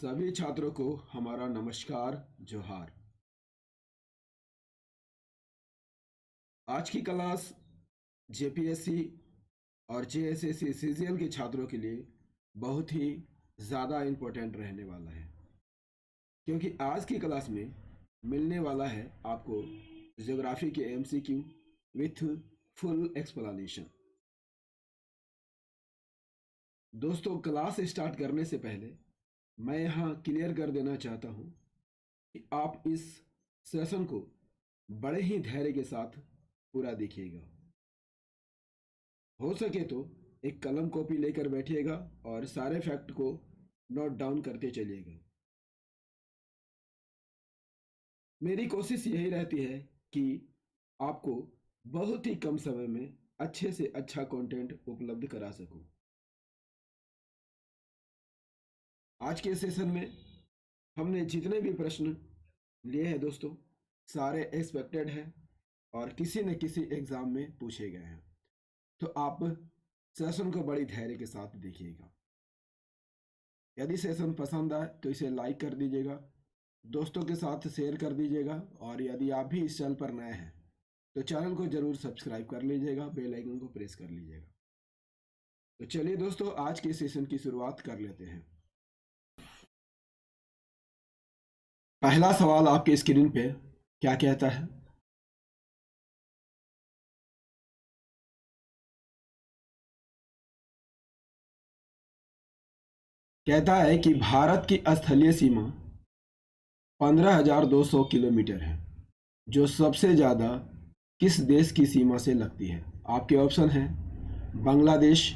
सभी छात्रों को हमारा नमस्कार जोहार। आज की क्लास जेपीएससी और जेएसएससी सीजीएल के छात्रों के लिए बहुत ही ज़्यादा इम्पोर्टेंट रहने वाला है, क्योंकि आज की क्लास में मिलने वाला है आपको ज्योग्राफी के एमसीक्यू विथ फुल एक्सप्लेनेशन। दोस्तों, क्लास स्टार्ट करने से पहले मैं यहाँ क्लियर कर देना चाहता हूँ कि आप इस सेशन को बड़े ही धैर्य के साथ पूरा देखिएगा। हो सके तो एक कलम कॉपी लेकर बैठिएगा और सारे फैक्ट को नोट डाउन करते चलिएगा। मेरी कोशिश यही रहती है कि आपको बहुत ही कम समय में अच्छे से अच्छा कंटेंट उपलब्ध करा सकूं। आज के सेशन में हमने जितने भी प्रश्न लिए हैं दोस्तों, सारे एक्सपेक्टेड हैं और किसी न किसी एग्जाम में पूछे गए हैं। तो आप सेशन को बड़ी धैर्य के साथ देखिएगा। यदि सेशन पसंद आए तो इसे लाइक कर दीजिएगा, दोस्तों के साथ शेयर कर दीजिएगा, और यदि आप भी इस चैनल पर नए हैं तो चैनल को जरूर सब्सक्राइब कर लीजिएगा, बेल आइकन को प्रेस कर लीजिएगा। तो चलिए दोस्तों, आज के सेशन की शुरुआत कर लेते हैं। पहला सवाल आपके स्क्रीन पे क्या कहता है? कहता है कि भारत की स्थलीय सीमा 15,200 किलोमीटर है, जो सबसे ज़्यादा किस देश की सीमा से लगती है? आपके ऑप्शन हैं बांग्लादेश,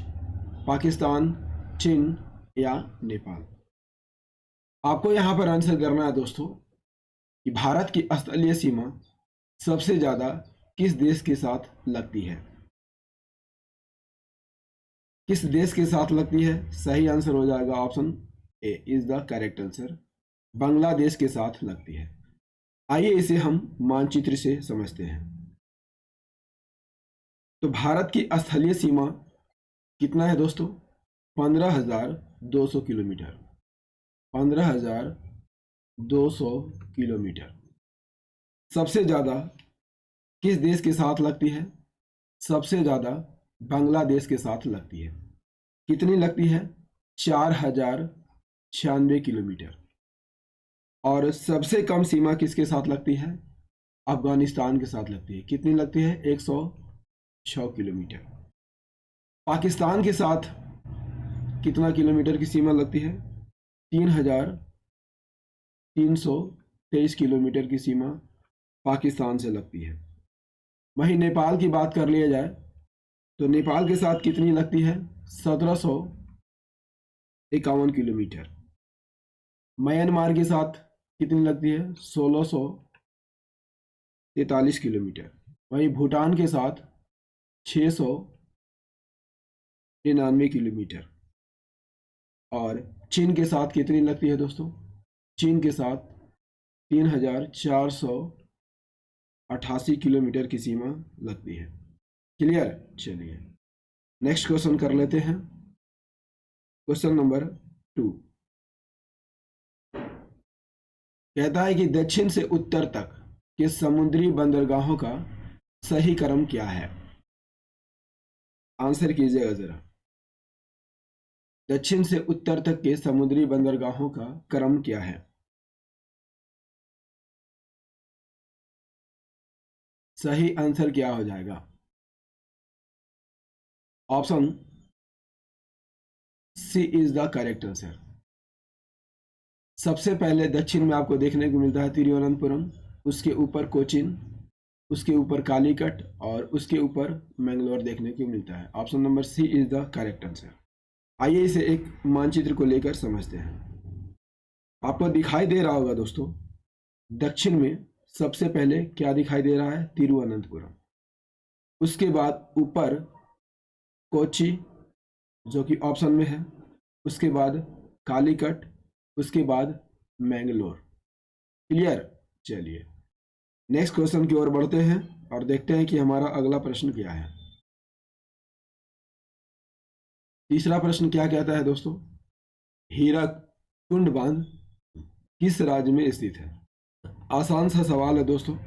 पाकिस्तान, चीन या नेपाल। आपको यहाँ पर आंसर करना है दोस्तों कि भारत की स्थलीय सीमा सबसे ज़्यादा किस देश के साथ लगती है। किस देश के साथ लगती है? सही आंसर हो जाएगा option A is the correct answer. Bangladesh के साथ लगती है। आइए इसे हम मानचित्र से समझते हैं। तो भारत की स्थलीय सीमा कितना है दोस्तों? 15,200 किलोमीटर। 15,200 किलोमीटर। सबसे ज़्यादा किस देश के साथ लगती है? सबसे ज़्यादा बांग्लादेश के साथ लगती है। कितनी लगती है? 4,096 किलोमीटर। और सबसे कम सीमा किसके साथ लगती है? अफगानिस्तान के साथ लगती है। कितनी लगती है? 106 किलोमीटर। पाकिस्तान के साथ कितना किलोमीटर की सीमा लगती है? 3,323 किलोमीटर की सीमा पाकिस्तान से लगती है। वहीं नेपाल की बात कर लिया जाए तो नेपाल के साथ कितनी लगती है? 1,751 किलोमीटर। म्यांमार के साथ कितनी लगती है? 1,643 किलोमीटर। वहीं भूटान के साथ 699 किलोमीटर। और चीन के साथ कितनी लगती है दोस्तों? चीन के साथ 3,488 किलोमीटर की सीमा लगती है। क्लियर? चलिए नेक्स्ट क्वेश्चन कर लेते हैं। क्वेश्चन नंबर 2 कहता है कि दक्षिण से उत्तर तक के समुद्री बंदरगाहों का सही क्रम क्या है? आंसर कीजिएगा जरा। दक्षिण से उत्तर तक के समुद्री बंदरगाहों का क्रम क्या है? सही आंसर क्या हो जाएगा? Option C is the correct answer. सबसे पहले दक्षिण में आपको देखने को मिलता है तिरुवनंतपुरम, उसके ऊपर कोचिन, उसके ऊपर कालीकट और उसके ऊपर मैंगलोर देखने को मिलता है। Option number C is the correct answer. आइए इसे एक मानचित्र को लेकर समझते हैं। आपको दिखाई दे रहा होगा दोस्तों, दक्षिण में सबसे पहले क्या दिखाई दे रहा है? तिरुवनंतपुरम। उसके बाद ऊपर कोची, जो कि ऑप्शन में है, उसके बाद कालीकट, उसके बाद मैंगलोर। क्लियर? चलिए नेक्स्ट क्वेश्चन की ओर बढ़ते हैं और देखते हैं कि हमारा अगला प्रश्न क्या है। तीसरा प्रश्न क्या कहता है दोस्तों? हीरक कुंड बांध किस राज्य में स्थित है? आसान सा सवाल है दोस्तों,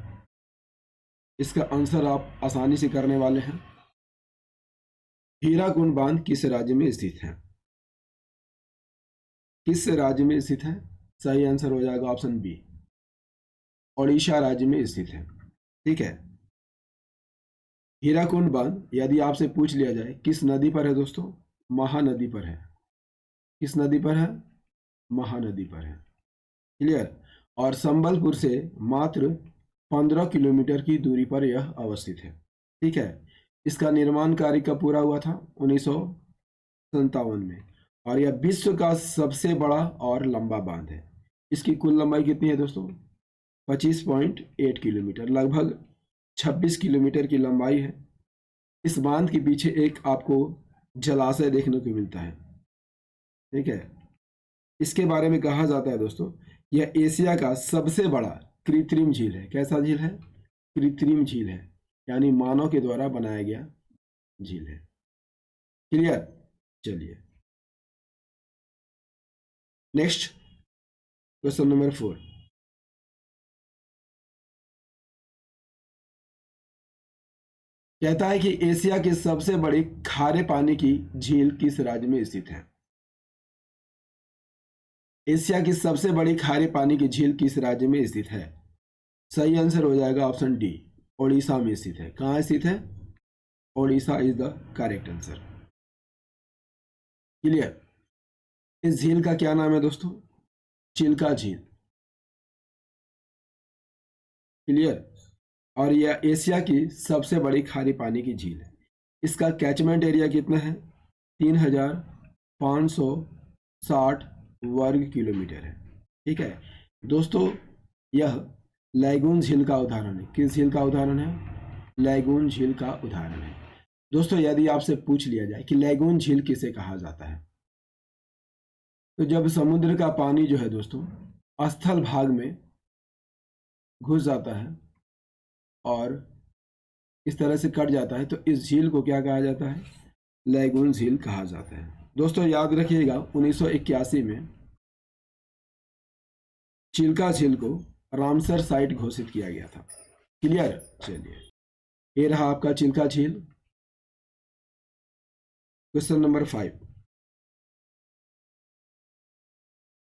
इसका आंसर आप आसानी से करने वाले हैं। हीराकुंड बांध किस राज्य में स्थित है? किस राज्य में स्थित है? सही आंसर हो जाएगा ऑप्शन बी, ओडिशा राज्य में स्थित है। ठीक है। हीराकुंड बांध यदि आपसे पूछ लिया जाए किस नदी पर है दोस्तों? महानदी पर है। किस नदी पर है? महानदी पर है। क्लियर। और संबलपुर से मात्र 15 किलोमीटर की दूरी पर यह अवस्थित है। ठीक है। इसका निर्माण कार्य कब पूरा हुआ था? 1957 में। और यह विश्व का सबसे बड़ा और लंबा बांध है। इसकी कुल लंबाई कितनी है दोस्तों? 25.8 किलोमीटर, लगभग 26 किलोमीटर की लंबाई है। इस बांध के पीछे एक आपको जलाशय देखने को मिलता है। ठीक है। इसके बारे में कहा जाता है दोस्तों, यह एशिया का सबसे बड़ा कृत्रिम झील है। कैसा झील है? कृत्रिम झील है, यानी मानव के द्वारा बनाया गया झील है। क्लियर। चलिए नेक्स्ट क्वेश्चन नंबर 4। कहता है कि एशिया की सबसे बड़ी खारे पानी की झील किस राज्य में स्थित है? एशिया की सबसे बड़ी खारे पानी की झील किस राज्य में स्थित है? सही आंसर हो जाएगा ऑप्शन डी, ओडिशा में स्थित है। कहाँ स्थित है? Odisha is the correct answer. Clear. इस झील का क्या नाम है दोस्तों? चिल्का झील। क्लियर। और यह एशिया की सबसे बड़ी खारे पानी की झील है। इसका कैचमेंट एरिया कितना है? 3560 वर्ग किलोमीटर है। ठीक है दोस्तों, यह लैगून झील का उदाहरण है। किस झील का उदाहरण है? लैगून झील का उदाहरण है। दोस्तों यदि आपसे पूछ लिया जाए कि लैगून झील किसे कहा जाता है, तो जब समुद्र का पानी जो है दोस्तों स्थल भाग में घुस जाता है और इस तरह से कट जाता है, तो इस झील को क्या कहा जाता है? लैगून झील कहा जाता है। दोस्तों याद रखिएगा 1981 में चिल्का झील को रामसर साइट घोषित किया गया था। क्लियर। चलिए ये रहा आपका चिल्का झील। Question number 5।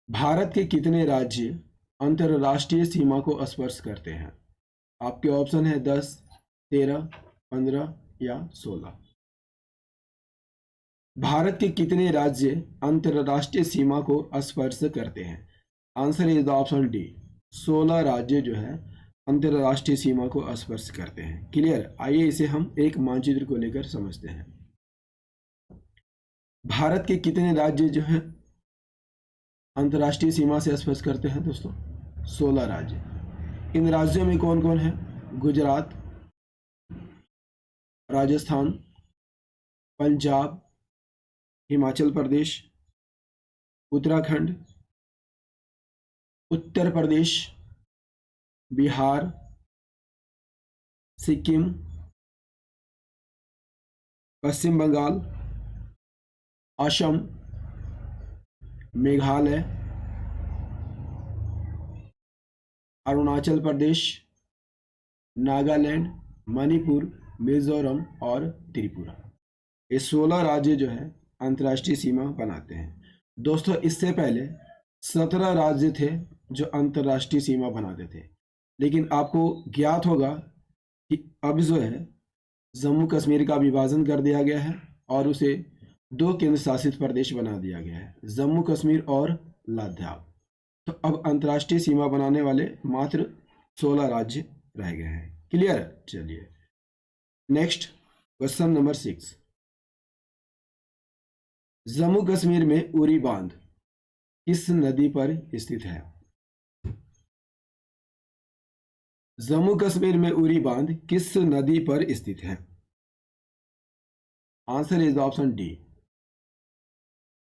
भारत के कितने राज्य अंतरराष्ट्रीय सीमा को स्पर्श करते हैं? आपके ऑप्शन है 10, 13, 15 या 16। भारत के कितने राज्य अंतरराष्ट्रीय सीमा को स्पर्श करते हैं? Answer is the option D, 16 राज्य जो है अंतरराष्ट्रीय सीमा को स्पर्श करते हैं। क्लियर। आइए इसे हम एक मानचित्र को लेकर समझते हैं। भारत के कितने राज्य जो हैं अंतर्राष्ट्रीय सीमा से स्पर्श करते हैं दोस्तों? 16 राज्य। इन राज्यों में कौन कौन है? गुजरात, राजस्थान, पंजाब, हिमाचल प्रदेश, उत्तराखंड, उत्तर प्रदेश, बिहार, सिक्किम, पश्चिम बंगाल, असम, मेघालय, अरुणाचल प्रदेश, नागालैंड, मणिपुर, मिजोरम और त्रिपुरा। ये 16 राज्य जो है अंतर्राष्ट्रीय सीमा बनाते हैं। दोस्तों इससे पहले 17 राज्य थे जो अंतर्राष्ट्रीय सीमा बनाते थे, लेकिन आपको ज्ञात होगा कि अब जो है जम्मू कश्मीर का विभाजन कर दिया गया है और उसे 2 केंद्र शासित प्रदेश बना दिया गया है, जम्मू कश्मीर और लद्दाख। तो अब अंतर्राष्ट्रीय सीमा बनाने वाले मात्र 16 राज्य रह गए हैं। क्लियर है। चलिए next question number 6। Jammu Kashmir में उरी बांध किस नदी पर स्थित है? जम्मू कश्मीर में उरी बांध किस नदी पर स्थित है? Answer is option D,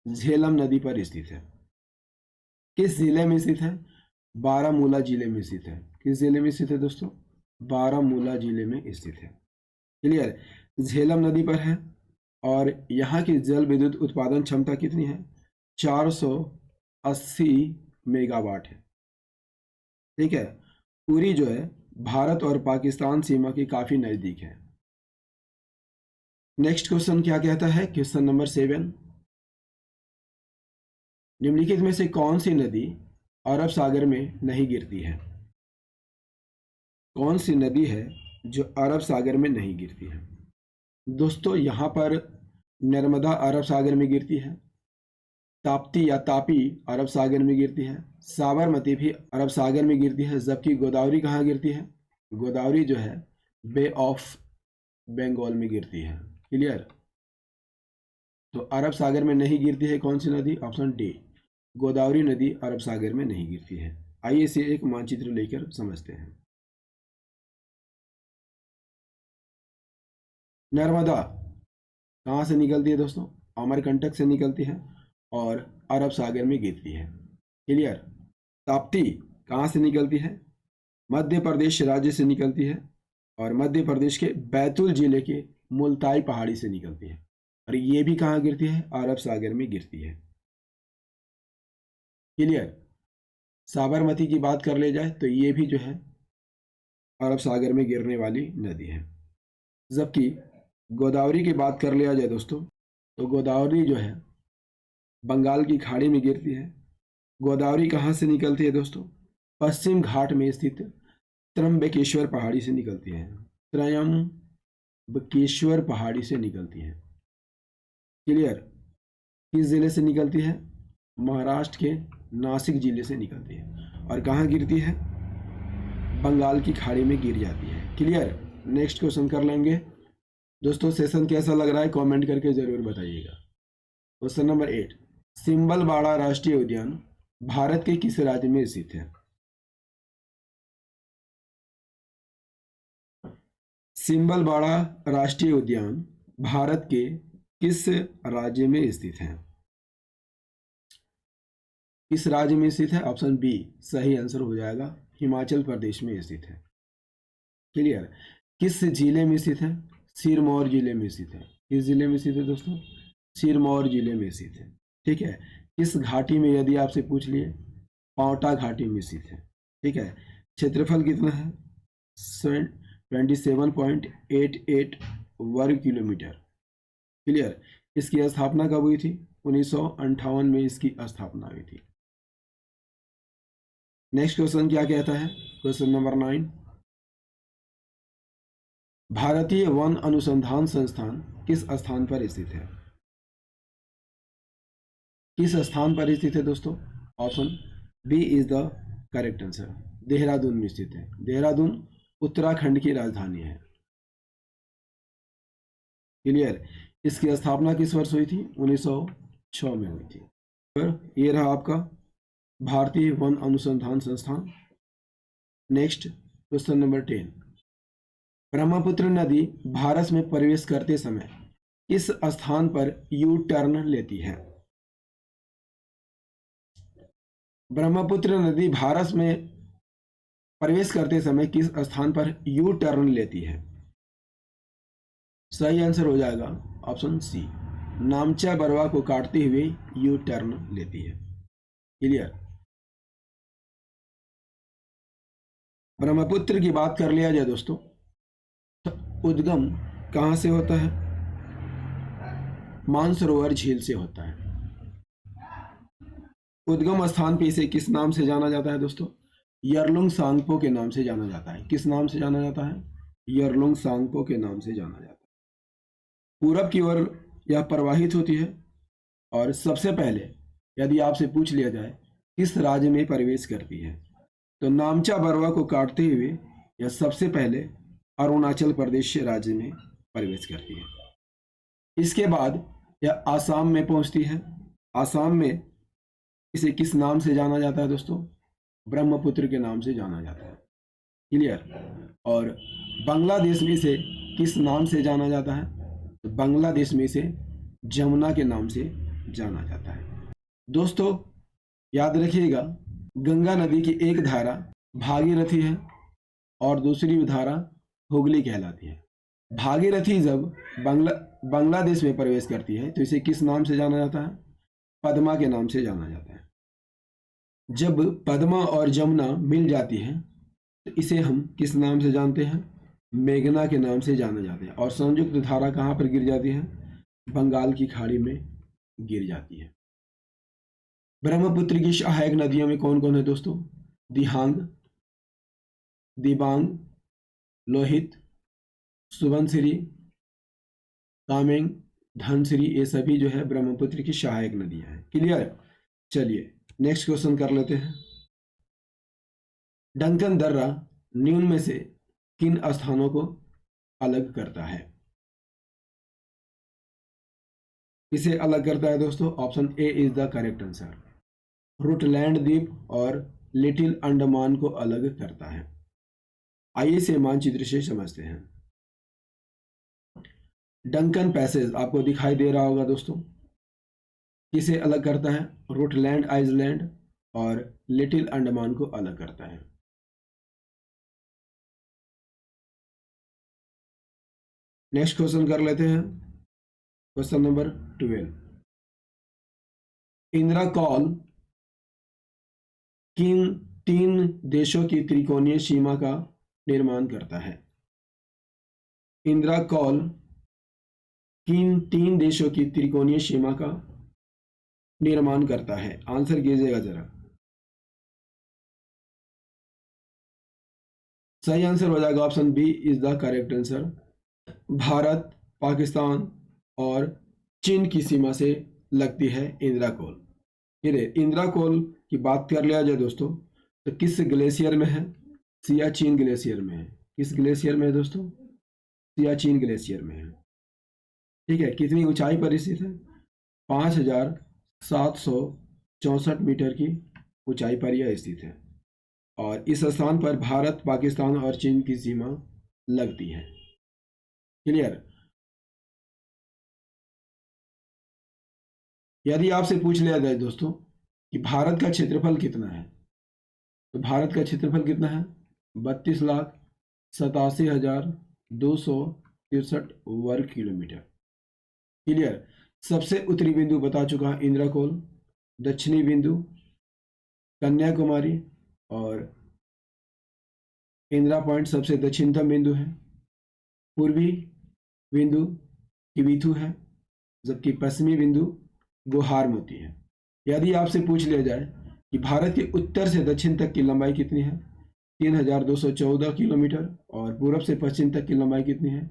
Jhelum नदी पर स्थित है। किस जिले में स्थित है? बारामूला जिले में स्थित है। किस जिले में स्थित है दोस्तों? बारामूला जिले में स्थित है। क्लियर। झेलम नदी पर है और यहाँ की जल विद्युत उत्पादन क्षमता कितनी है? 400 80 मेगावाट है। ठीक है, उरी जो है भारत और पाकिस्तान सीमा के काफी नजदीक है। नेक्स्ट क्वेश्चन क्या कहता है, क्वेश्चन नंबर 7, निम्नलिखित में से कौन सी नदी अरब सागर में नहीं गिरती है? कौन सी नदी है जो अरब सागर में नहीं गिरती है? दोस्तों यहाँ पर नर्मदा अरब सागर में गिरती है, ताप्ती या तापी अरब सागर में गिरती है, साबरमती भी अरब सागर में गिरती है, जबकि गोदावरी कहाँ गिरती है? गोदावरी जो है बे ऑफ बंगाल में गिरती है। क्लियर? तो अरब सागर में नहीं गिरती है कौन सी नदी? ऑप्शन डी, गोदावरी नदी अरब सागर में नहीं गिरती है। आइए इसे एक मानचित्र लेकर समझते हैं। नर्मदा कहाँ से निकलती है दोस्तों? अमरकंटक से निकलती है और अरब सागर में गिरती है। क्लियर? ताप्ती कहाँ से निकलती है? मध्य प्रदेश राज्य से निकलती है और मध्य प्रदेश के बैतूल जिले के मुल्ताई पहाड़ी से निकलती है, और ये भी कहाँ गिरती है? अरब सागर में गिरती है। क्लियर? साबरमती की बात कर ले जाए तो ये भी जो है अरब सागर में गिरने वाली नदी है। जबकि गोदावरी की बात कर लिया जाए दोस्तों, तो गोदावरी जो है बंगाल की खाड़ी में गिरती है। गोदावरी कहाँ से निकलती है दोस्तों? पश्चिम घाट में स्थित त्र्यंबकेश्वर पहाड़ी से निकलती है। त्र्यंबकेश्वर पहाड़ी से निकलती है। क्लियर? किस जिले से निकलती है? महाराष्ट्र के नासिक जिले से निकलती है और कहाँ गिरती है? बंगाल की खाड़ी में गिर जाती है। क्लियर? नेक्स्ट क्वेश्चन कर लेंगे दोस्तों। सेशन कैसा लग रहा है कमेंट करके जरूर बताइएगा। क्वेश्चन नंबर 8, सिंबलबाड़ा राष्ट्रीय उद्यान भारत के किस राज्य में स्थित है? सिंबलबाड़ा राष्ट्रीय उद्यान भारत के किस राज्य में स्थित है? किस राज्य में स्थित है? ऑप्शन बी सही आंसर हो जाएगा, हिमाचल प्रदेश में स्थित है। क्लियर? किस जिले में स्थित है? सिरमौर जिले में स्थित है। किस जिले में स्थित है दोस्तों? सिरमौर जिले में स्थित है। ठीक है? किस घाटी में यदि आपसे पूछ लिए? पांवटा घाटी में स्थित है। ठीक है? क्षेत्रफल कितना है? 27.88 वर्ग किलोमीटर। क्लियर? इसकी स्थापना कब हुई थी? 1958 में इसकी स्थापना हुई थी। नेक्स्ट क्वेश्चन क्या कहता है? क्वेश्चन नंबर 9, भारतीय वन अनुसंधान संस्थान किस स्थान पर स्थित है? किस स्थान पर स्थित है दोस्तों? Option B is the correct answer, Dehradun में स्थित है। देहरादून उत्तराखंड की राजधानी है। क्लियर? इसकी स्थापना किस वर्ष हुई थी? 1906 में हुई थी। पर ये रहा आपका भारतीय वन अनुसंधान संस्थान। नेक्स्ट क्वेश्चन नंबर 10, ब्रह्मपुत्र नदी भारत में प्रवेश करते समय किस स्थान पर यू टर्न लेती है? ब्रह्मपुत्र नदी भारत में प्रवेश करते समय किस स्थान पर यू टर्न लेती है? सही आंसर हो जाएगा ऑप्शन सी, नामचा बरवा को काटते हुए यू टर्न लेती है। क्लियर? ब्रह्मपुत्र की बात कर लिया जाए दोस्तों, तो उद्गम कहां से होता है? मानसरोवर झील से होता है। उद्गम स्थान पे इसे किस नाम से जाना जाता है दोस्तों? यरलुंग सांगपो के नाम से जाना जाता है। किस नाम से जाना जाता है? यरलुंग सांगपो के नाम से जाना जाता है। पूरब की ओर यह प्रवाहित होती है और सबसे पहले यदि आपसे पूछ लिया जाए किस राज्य में प्रवेश करती है, तो नामचा बरवा को काटते हुए यह सबसे पहले अरुणाचल प्रदेश राज्य में प्रवेश करती है। इसके बाद यह आसाम में पहुंचती है। आसाम में इसे किस नाम से जाना जाता है दोस्तों? ब्रह्मपुत्र के नाम से जाना जाता है। क्लियर? और बांग्लादेश में इसे किस नाम से जाना जाता है? तो बांग्लादेश में इसे जमुना के नाम से जाना जाता है। दोस्तों याद रखिएगा, गंगा नदी की एक धारा भागीरथी है और दूसरी धारा हुगली कहलाती है। भागीरथी जब बांग्लादेश में प्रवेश करती है तो इसे किस नाम से जाना जाता है? पद्मा के नाम से जाना जाता है। जब पद्मा और जमुना मिल जाती हैं तो इसे हम किस नाम से जानते हैं? मेघना के नाम से जाना जाते हैं। और संयुक्त धारा कहाँ पर गिर जाती है? बंगाल की खाड़ी में गिर जाती है। ब्रह्मपुत्र की सहायक नदियों में कौन कौन है दोस्तों? दिहांग, दिबांग, लोहित, सुबनसिरी, कामेंग, धनसिरी, ये सभी जो है ब्रह्मपुत्र की सहायक नदियां हैं। क्लियर? चलिए नेक्स्ट क्वेश्चन कर लेते हैं। डंकन दर्रा निम्न में से किन स्थानों को अलग करता है? किसे अलग करता है दोस्तों? Option A is the correct answer. Rutland द्वीप और लिटिल अंडमान को अलग करता है। आइए इसे मानचित्र से समझते हैं। डंकन पैसेज आपको दिखाई दे रहा होगा दोस्तों। किसे अलग करता है? रुटलैंड आइलैंड और लिटिल अंडमान को अलग करता है। नेक्स्ट क्वेश्चन कर लेते हैं। Question number 12। इंदिरा कॉल किन 3 देशों की त्रिकोणीय सीमा का निर्माण करता है? इंदिरा कॉल किन 3 देशों की त्रिकोणीय सीमा का निर्माण करता है? आंसर कीजिएगा जरा। सही आंसर हो जाएगा option B is the correct answer. Bharat, Pakistan और चीन की सीमा से लगती है इंदिरा कॉल। ये इंदिरा कॉल की बात कर लिया जाए दोस्तों तो किस ग्लेशियर में है? सियाचिन ग्लेशियर में है। किस ग्लेशियर में है दोस्तों? सियाचिन ग्लेशियर में है। ठीक है, कितनी ऊंचाई पर स्थित है? 5,764 मीटर की ऊंचाई पर यह स्थित है और इस स्थान पर भारत, पाकिस्तान और चीन की सीमा लगती है। क्लियर? यदि आपसे पूछ लिया जाए दोस्तों कि भारत का क्षेत्रफल कितना है तो भारत का क्षेत्रफल कितना है? 32,87,263 वर्ग किलोमीटर। क्लियर? सबसे उत्तरी बिंदु बता चुका है इंदिरा कोल, दक्षिणी बिंदु कन्याकुमारी और इंदिरा पॉइंट सबसे दक्षिणतम बिंदु है। पूर्वी बिंदु किविथु है जबकि पश्चिमी बिंदु गुहारमती है। यदि आपसे पूछ लिया जाए कि भारत के उत्तर से दक्षिण तक की लंबाई कितनी है? 3,214 किलोमीटर और पूर्व से पश्चिम तक की लंबाई कितनी है?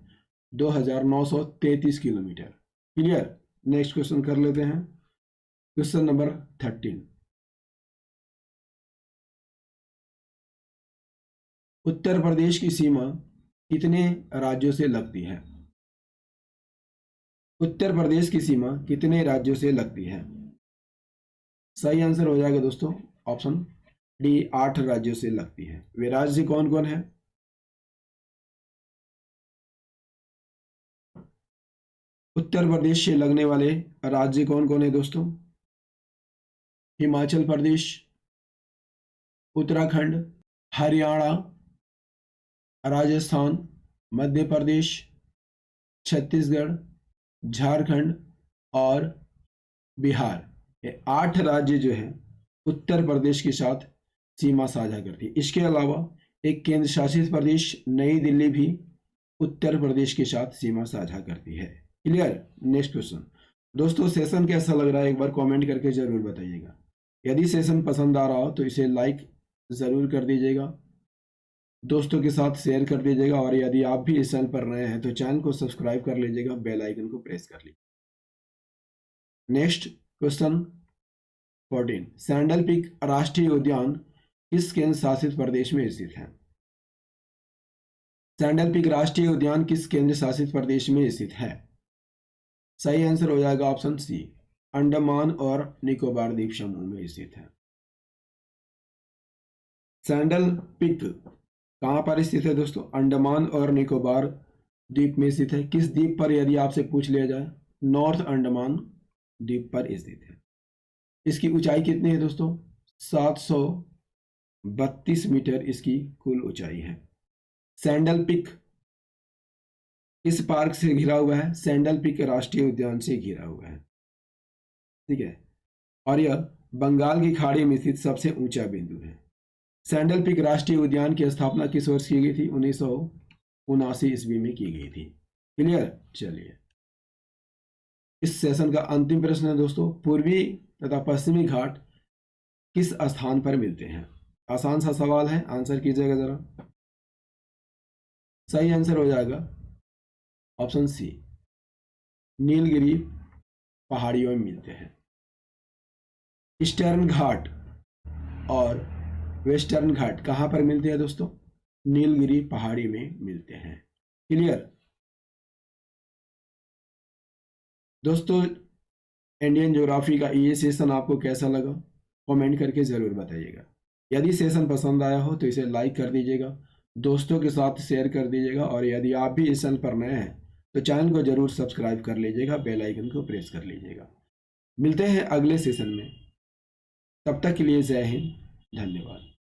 2,933 किलोमीटर। क्लियर? नेक्स्ट क्वेश्चन कर लेते हैं। Question number 13। उत्तर प्रदेश की सीमा कितने राज्यों से लगती है? उत्तर प्रदेश की सीमा कितने राज्यों से लगती है? सही आंसर हो जाएगा दोस्तों ऑप्शन डी, 8 राज्यों से लगती है। वे राज्य कौन कौन है? उत्तर प्रदेश से लगने वाले राज्य कौन कौन है दोस्तों? हिमाचल प्रदेश, उत्तराखंड, हरियाणा, राजस्थान, मध्य प्रदेश, छत्तीसगढ़, झारखंड और बिहार। ये 8 राज्य जो हैं उत्तर प्रदेश के साथ सीमा साझा करती है। इसके अलावा एक केंद्र शासित प्रदेश नई दिल्ली भी उत्तर प्रदेश के साथ सीमा साझा करती है। क्लियर? Next question. दोस्तों सेशन कैसा लग रहा है एक बार कमेंट करके जरूर बताइएगा। यदि सेशन पसंद आ रहा हो तो इसे लाइक ज़रूर कर दीजिएगा, दोस्तों के साथ शेयर कर दीजिएगा और यदि आप भी इस चैनल पर नए हैं तो चैनल को सब्सक्राइब कर लीजिएगा, बेल आइकन को प्रेस कर लीजिए। Next question 14। सैंडल पीक राष्ट्रीय उद्यान किस केंद्र शासित प्रदेश में स्थित है? सैंडल पीक राष्ट्रीय उद्यान किस केंद्र शासित प्रदेश में स्थित है? सही आंसर हो जाएगा ऑप्शन सी, अंडमान और निकोबार द्वीप समूह में स्थित है। सैंडल पीक कहाँ पर स्थित है दोस्तों? अंडमान और निकोबार द्वीप में स्थित है। किस द्वीप पर यदि आपसे पूछ लिया जाए? नॉर्थ अंडमान द्वीप पर स्थित है। इसकी ऊंचाई कितनी है दोस्तों? 732 मीटर इसकी कुल ऊंचाई है। सैंडल पीक इस पार्क से घिरा हुआ है? सैंडल पीक राष्ट्रीय उद्यान से घिरा हुआ है। ठीक है, और यह बंगाल की खाड़ी में स्थित सबसे ऊंचा बिंदु है। सैंडल पीक राष्ट्रीय उद्यान की स्थापना किस वर्ष की गई थी? 1979 ईस्वी में की गई थी। क्लियर? चलिए, इस सेशन का अंतिम प्रश्न है दोस्तों, पूर्वी तथा पश्चिमी घाट किस स्थान पर मिलते हैं? आसान सा सवाल है, आंसर कीजिएगा जरा। सही आंसर हो जाएगा ऑप्शन सी, नीलगिरी पहाड़ियों में मिलते हैं। ईस्टर्न घाट और वेस्टर्न घाट कहाँ पर मिलते हैं दोस्तों? नीलगिरी पहाड़ी में मिलते हैं। क्लियर? दोस्तों, इंडियन ज्योग्राफी का ये सेशन आपको कैसा लगा कमेंट करके ज़रूर बताइएगा। यदि सेशन पसंद आया हो तो इसे लाइक कर दीजिएगा, दोस्तों के साथ शेयर कर दीजिएगा, और यदि आप भी इस चैनल पर नए हैं तो चैनल को ज़रूर सब्सक्राइब कर लीजिएगा, बेल आइकन को प्रेस कर लीजिएगा। मिलते हैं अगले सेशन में, तब तक के लिए जय हिंद, धन्यवाद।